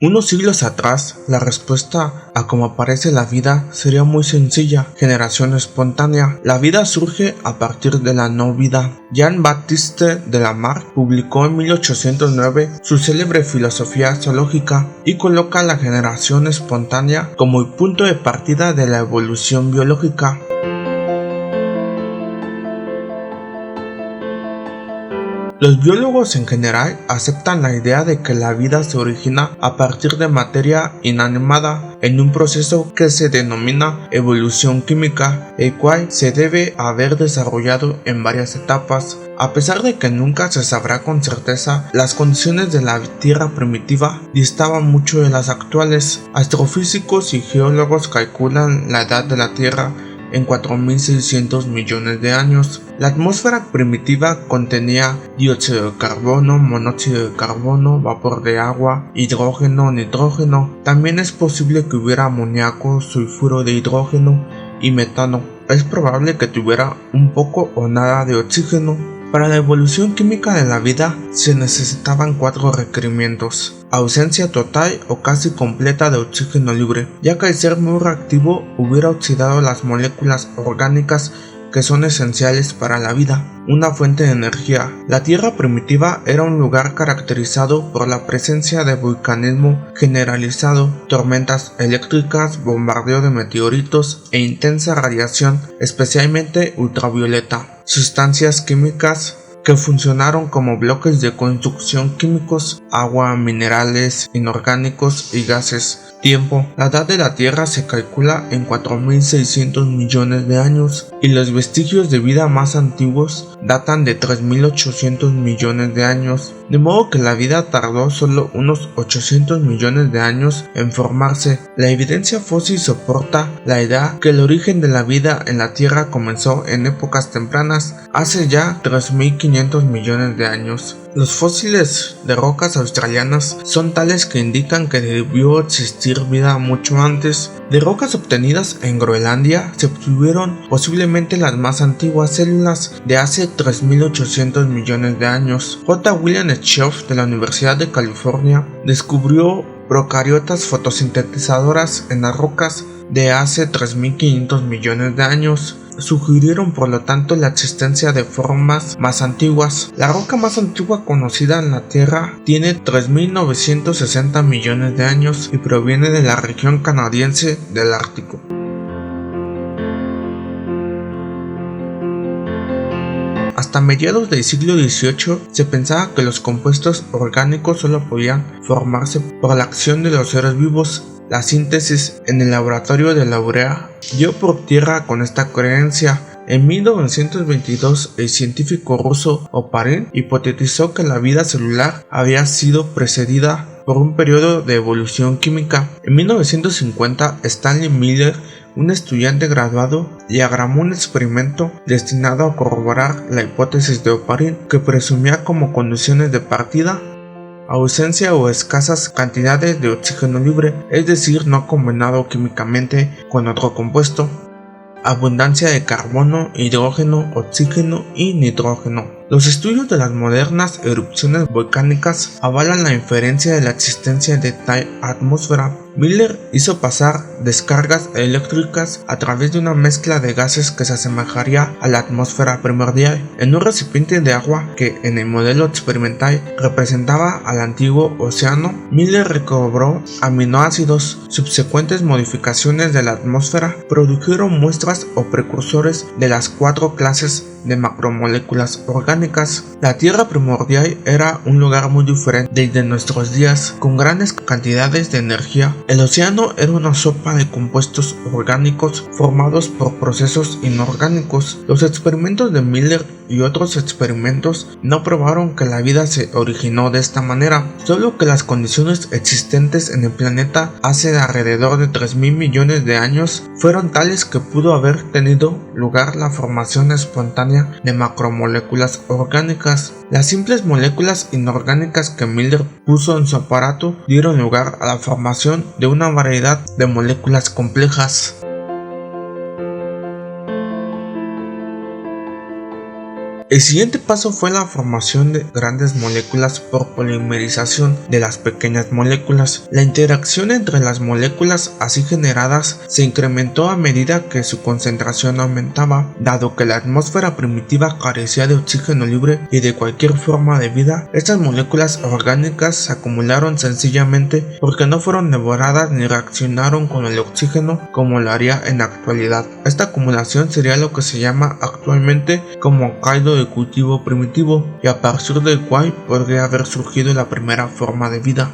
Unos siglos atrás, la respuesta a cómo aparece la vida sería muy sencilla: generación espontánea. La vida surge a partir de la no vida. Jean-Baptiste de Lamarck publicó en 1809 su célebre Filosofía zoológica y coloca la generación espontánea como el punto de partida de la evolución biológica. Los biólogos en general aceptan la idea de que la vida se origina a partir de materia inanimada en un proceso que se denomina evolución química, el cual se debe haber desarrollado en varias etapas. A pesar de que nunca se sabrá con certeza, las condiciones de la Tierra primitiva distaban mucho de las actuales. Astrofísicos y geólogos calculan la edad de la Tierra en 4.600 millones de años. La atmósfera primitiva contenía dióxido de carbono, monóxido de carbono, vapor de agua, hidrógeno, nitrógeno. También es posible que hubiera amoníaco, sulfuro de hidrógeno y metano. Es probable que tuviera un poco o nada de oxígeno. Para la evolución química de la vida se necesitaban 4 requerimientos: ausencia total o casi completa de oxígeno libre, ya que al ser muy reactivo hubiera oxidado las moléculas orgánicas que son esenciales para la vida. Una fuente de energía. La Tierra primitiva era un lugar caracterizado por la presencia de vulcanismo generalizado, tormentas eléctricas, bombardeo de meteoritos e intensa radiación, especialmente ultravioleta. Sustancias químicas que funcionaron como bloques de construcción químicos: agua, minerales inorgánicos y gases. Tiempo. La edad de la Tierra se calcula en 4.600 millones de años y los vestigios de vida más antiguos datan de 3.800 millones de años, de modo que la vida tardó solo unos 800 millones de años en formarse. La evidencia fósil soporta la idea que el origen de la vida en la Tierra comenzó en épocas tempranas, hace ya 3.500 millones de años. Los fósiles de rocas australianas son tales que indican que debió existir vida mucho antes. De rocas obtenidas en Groenlandia se obtuvieron posiblemente las más antiguas células de hace 3.800 millones de años. J. William Schaff de la Universidad de California descubrió procariotas fotosintetizadoras en las rocas de hace 3.500 millones de años. Sugirieron por lo tanto la existencia de formas más antiguas. La roca más antigua conocida en la Tierra tiene 3.960 millones de años y proviene de la región canadiense del Ártico. Hasta mediados del siglo XVIII se pensaba que los compuestos orgánicos solo podían formarse por la acción de los seres vivos. La síntesis en el laboratorio de la urea dio por tierra con esta creencia. En 1922, el científico ruso Oparin hipotetizó que la vida celular había sido precedida por un periodo de evolución química. En 1950, Stanley Miller, un estudiante graduado, diagramó un experimento destinado a corroborar la hipótesis de Oparin, que presumía como condiciones de partida ausencia o escasas cantidades de oxígeno libre, es decir, no combinado químicamente con otro compuesto, abundancia de carbono, hidrógeno, oxígeno y nitrógeno. Los estudios de las modernas erupciones volcánicas avalan la inferencia de la existencia de tal atmósfera. Miller hizo pasar descargas eléctricas a través de una mezcla de gases que se asemejaría a la atmósfera primordial en un recipiente de agua que en el modelo experimental representaba al antiguo océano. Miller recobró aminoácidos. Subsecuentes modificaciones de la atmósfera produjeron muestras o precursores de las 4 clases de macromoléculas orgánicas. La Tierra primordial era un lugar muy diferente del de nuestros días, con grandes cantidades de energía. El océano era una sopa de compuestos orgánicos formados por procesos inorgánicos. Los experimentos de Miller y otros experimentos no probaron que la vida se originó de esta manera, solo que las condiciones existentes en el planeta hace alrededor de 3.000 millones de años fueron tales que pudo haber tenido lugar la formación espontánea de macromoléculas orgánicas. Las simples moléculas inorgánicas que Miller puso en su aparato dieron lugar a la formación de una variedad de moléculas complejas. El siguiente paso fue la formación de grandes moléculas por polimerización de las pequeñas moléculas. La interacción entre las moléculas así generadas se incrementó a medida que su concentración aumentaba. Dado que la atmósfera primitiva carecía de oxígeno libre y de cualquier forma de vida, estas moléculas orgánicas se acumularon sencillamente porque no fueron devoradas ni reaccionaron con el oxígeno como lo haría en la actualidad. Esta acumulación sería lo que se llama actualmente como caldo de cultivo primitivo, y a partir del cual podría haber surgido la primera forma de vida.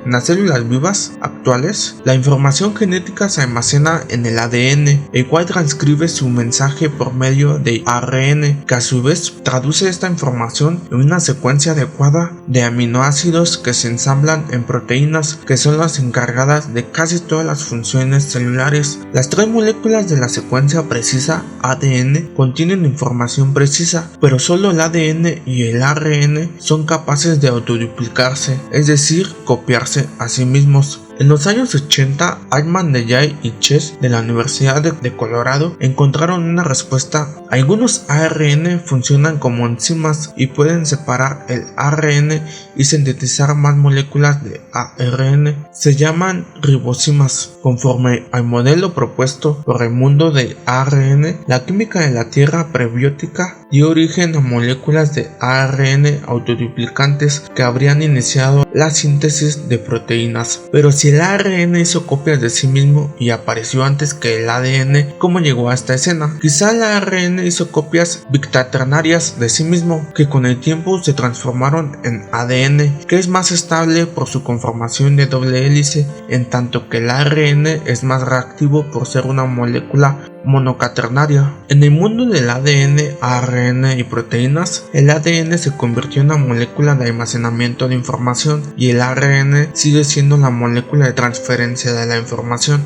En las células vivas actuales, la información genética se almacena en el ADN, el cual transcribe su mensaje por medio de ARN, que a su vez traduce esta información en una secuencia adecuada de aminoácidos que se ensamblan en proteínas, que son las encargadas de casi todas las funciones celulares. Las tres moléculas de la secuencia precisa ADN contienen información precisa, pero solo el ADN y el ARN son capaces de autoduplicarse, es decir, copiarse a sí mismos. En los años 80, Altman, DeJay y Chess de la Universidad de Colorado encontraron una respuesta. Algunos ARN funcionan como enzimas y pueden separar el ARN y sintetizar más moléculas de ARN. Se llaman ribosimas. Conforme al modelo propuesto por el mundo del ARN, la química de la Tierra prebiótica dio origen a moléculas de ARN autoduplicantes que habrían iniciado la síntesis de proteínas. Pero si el ARN hizo copias de sí mismo y apareció antes que el ADN, ¿cómo llegó a esta escena? Quizá el ARN hizo copias bicternarias de sí mismo, que con el tiempo se transformaron en ADN, que es más estable por su conformación de doble hélice, en tanto que el ARN es más reactivo por ser una molécula monocaternaria. En el mundo del ADN, ARN y proteínas, el ADN se convirtió en una molécula de almacenamiento de información y el ARN sigue siendo la molécula de transferencia de la información.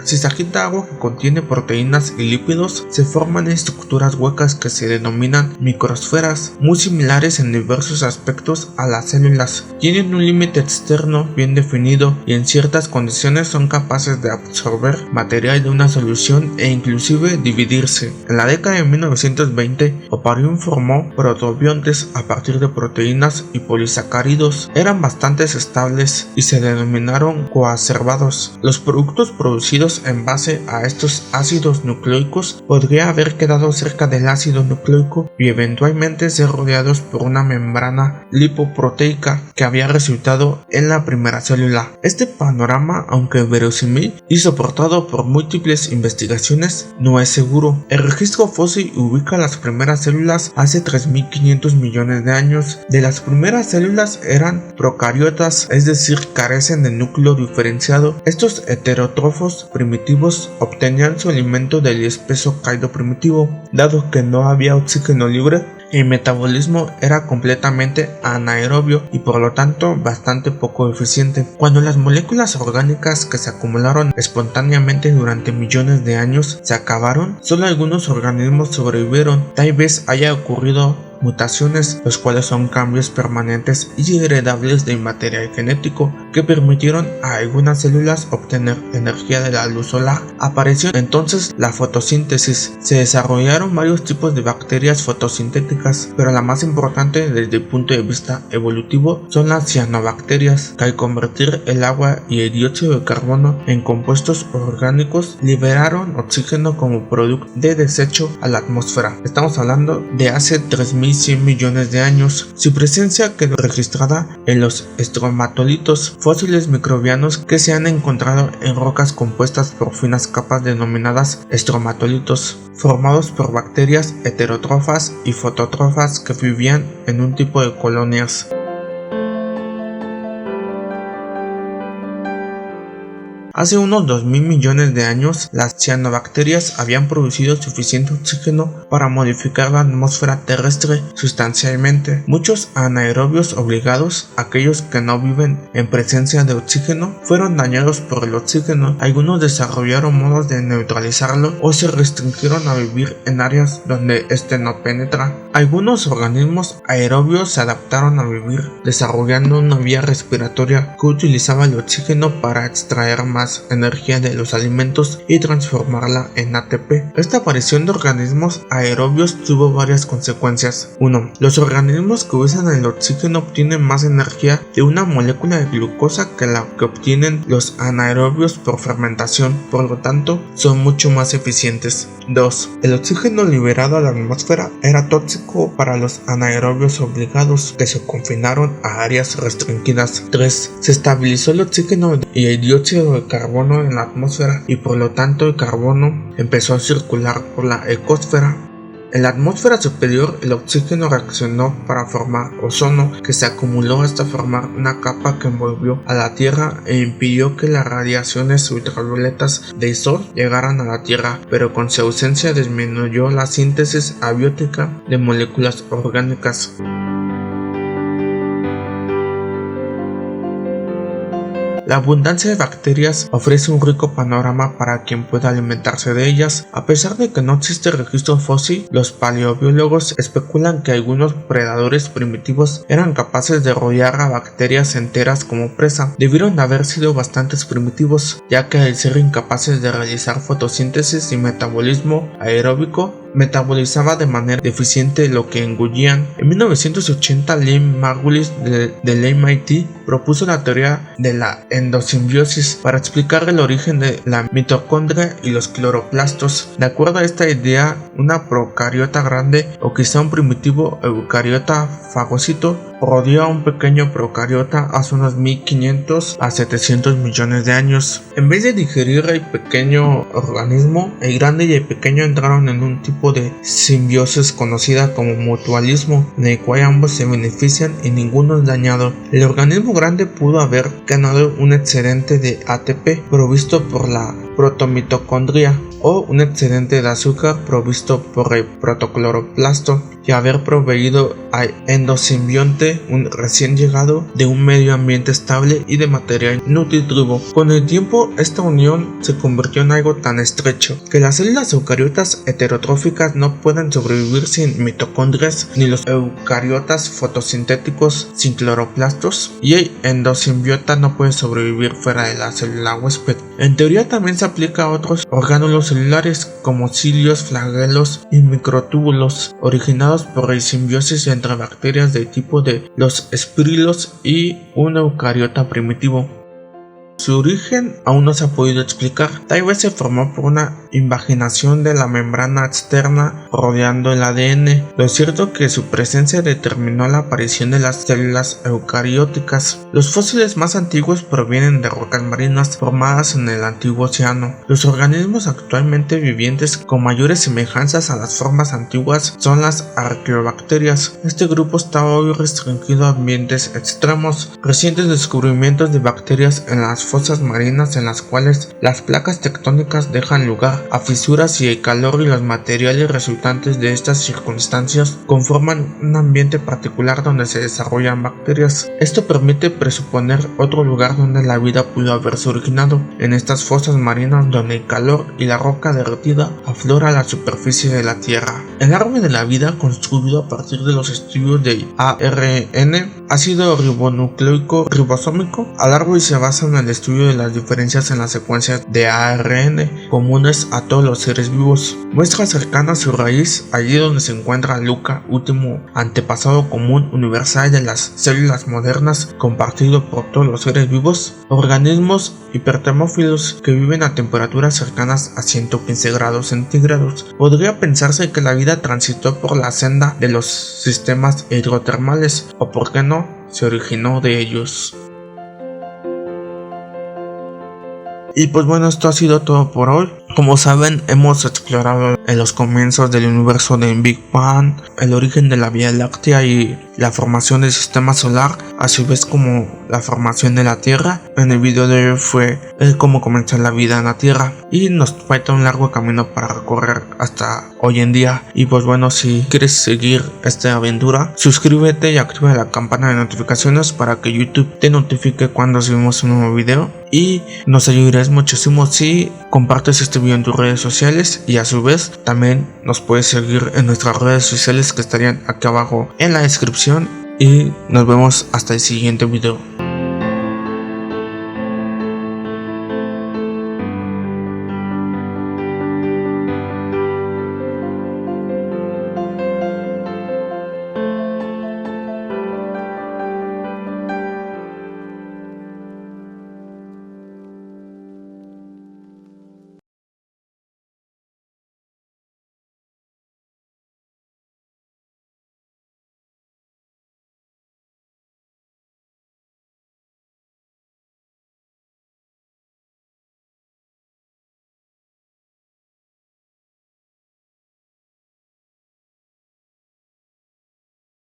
Si se agita agua que contiene proteínas y lípidos, se forman estructuras huecas que se denominan microesferas, muy similares en diversos aspectos a las células. Tienen un límite externo bien definido y en ciertas condiciones son capaces de absorber material de una solución e inclusive dividirse. En la década de 1920, Oparion formó protobiontes a partir de proteínas y polisacáridos. Eran bastante estables y se denominaron coacervados. Los productos producidos en base a estos ácidos nucleicos podría haber quedado cerca del ácido nucleico y eventualmente ser rodeados por una membrana lipoproteica que había resultado en la primera célula. Este panorama, aunque verosímil y soportado por múltiples investigaciones, no es seguro. El registro fósil ubica las primeras células hace 3.500 millones de años. De las primeras células eran procariotas, es decir, carecen de núcleo diferenciado. Estos heterótrofos primitivos obtenían su alimento del espeso caldo primitivo. Dado que no había oxígeno libre, el metabolismo era completamente anaerobio y por lo tanto bastante poco eficiente. Cuando las moléculas orgánicas que se acumularon espontáneamente durante millones de años se acabaron, solo algunos organismos sobrevivieron. Tal vez haya ocurrido mutaciones, los cuales son cambios permanentes y heredables del material genético que permitieron a algunas células obtener energía de la luz solar. Apareció entonces la fotosíntesis. Se desarrollaron varios tipos de bacterias fotosintéticas, pero la más importante desde el punto de vista evolutivo son las cianobacterias, que al convertir el agua y el dióxido de carbono en compuestos orgánicos liberaron oxígeno como producto de desecho a la atmósfera. Estamos hablando de hace 3.100 millones de años. Su presencia quedó registrada en los estromatolitos, fósiles microbianos que se han encontrado en rocas compuestas por finas capas denominadas estromatolitos, formados por bacterias heterótrofas y fotótrofas que vivían en un tipo de colonias. Hace unos 2000 millones de años, las cianobacterias habían producido suficiente oxígeno para modificar la atmósfera terrestre sustancialmente. Muchos anaerobios obligados, aquellos que no viven en presencia de oxígeno, fueron dañados por el oxígeno. Algunos desarrollaron modos de neutralizarlo o se restringieron a vivir en áreas donde este no penetra. Algunos organismos aerobios se adaptaron a vivir desarrollando una vía respiratoria que utilizaba el oxígeno para extraer más energía de los alimentos y transformarla en ATP. Esta aparición de organismos aerobios tuvo varias consecuencias. 1. Los organismos que usan el oxígeno obtienen más energía de una molécula de glucosa que la que obtienen los anaerobios por fermentación, por lo tanto son mucho más eficientes. 2. El oxígeno liberado a la atmósfera era tóxico para los anaerobios obligados, que se confinaron a áreas restringidas. 3. Se estabilizó el oxígeno y el dióxido de carbono en la atmósfera, y por lo tanto el carbono empezó a circular por la ecosfera. En la atmósfera superior, el oxígeno reaccionó para formar ozono, que se acumuló hasta formar una capa que envolvió a la Tierra e impidió que las radiaciones ultravioletas del Sol llegaran a la Tierra, pero con su ausencia disminuyó la síntesis abiótica de moléculas orgánicas. La abundancia de bacterias ofrece un rico panorama para quien pueda alimentarse de ellas. A pesar de que no existe registro fósil, los paleobiólogos especulan que algunos predadores primitivos eran capaces de rodear a bacterias enteras como presa. Debieron de haber sido bastantes primitivos, ya que al ser incapaces de realizar fotosíntesis y metabolismo aeróbico, metabolizaba de manera deficiente lo que engullían. En 1980, Lynn Margulis del MIT propuso la teoría de la endosimbiosis para explicar el origen de la mitocondria y los cloroplastos. De acuerdo a esta idea, una procariota grande o quizá un primitivo eucariota fagocito rodeó a un pequeño procariota hace unos 1500 a 700 millones de años. En vez de digerir el pequeño organismo, el grande y el pequeño entraron en un tipo de simbiosis conocida como mutualismo, en el cual ambos se benefician y ninguno es dañado. El organismo grande pudo haber ganado un excedente de ATP provisto por la protomitocondria o un excedente de azúcar provisto por el protocloroplasto y haber proveído al endosimbionte un recién llegado de un medio ambiente estable y de material nutritivo. Con el tiempo, esta unión se convirtió en algo tan estrecho que las células eucariotas heterotróficas no pueden sobrevivir sin mitocondrias, ni los eucariotas fotosintéticos sin cloroplastos, y el endosimbiota no puede sobrevivir fuera de la célula huésped. En teoría también se aplica a otros orgánulos celulares como cilios, flagelos y microtúbulos originados por la simbiosis entre bacterias del tipo de los espirilos y un eucariota primitivo. Su origen aún no se ha podido explicar. Tal vez se formó por una invaginación de la membrana externa rodeando el ADN. Lo cierto es que su presencia determinó la aparición de las células eucarióticas. Los fósiles más antiguos provienen de rocas marinas formadas en el antiguo océano. Los organismos actualmente vivientes con mayores semejanzas a las formas antiguas son las arqueobacterias. Este grupo está hoy restringido a ambientes extremos. Recientes descubrimientos de bacterias en las fosas marinas, en las cuales las placas tectónicas dejan lugar a fisuras y el calor y los materiales resultantes de estas circunstancias conforman un ambiente particular donde se desarrollan bacterias. Esto permite presuponer otro lugar donde la vida pudo haberse originado, en estas fosas marinas donde el calor y la roca derretida aflora a la superficie de la Tierra. El árbol de la vida, construido a partir de los estudios del ARN, ácido ribonucleico ribosómico, al árbol se basa en el estudio de las diferencias en las secuencias de ARN comunes a todos los seres vivos. Muestra cercana a su raíz, allí donde se encuentra Luca, último antepasado común universal de las células modernas, compartido por todos los seres vivos, organismos hipertermófilos que viven a temperaturas cercanas a 115 grados centígrados. Podría pensarse que la vida transitó por la senda de los sistemas hidrotermales, o por qué no, se originó de ellos. Y pues bueno, esto ha sido todo por hoy. Como saben, hemos explorado en los comienzos del universo de Big Bang, el origen de la Vía Láctea y la formación del sistema solar, así vez como la formación de la Tierra. En el video de hoy fue cómo comenzó la vida en la Tierra y nos falta un largo camino para recorrer hasta hoy en día. Y pues bueno, si quieres seguir esta aventura, suscríbete y activa la campana de notificaciones para que YouTube te notifique cuando subimos un nuevo video, y nos ayudarás muchísimo si compartes este video en tus redes sociales, y a su vez también nos puedes seguir en nuestras redes sociales que estarían aquí abajo en la descripción, y nos vemos hasta el siguiente video.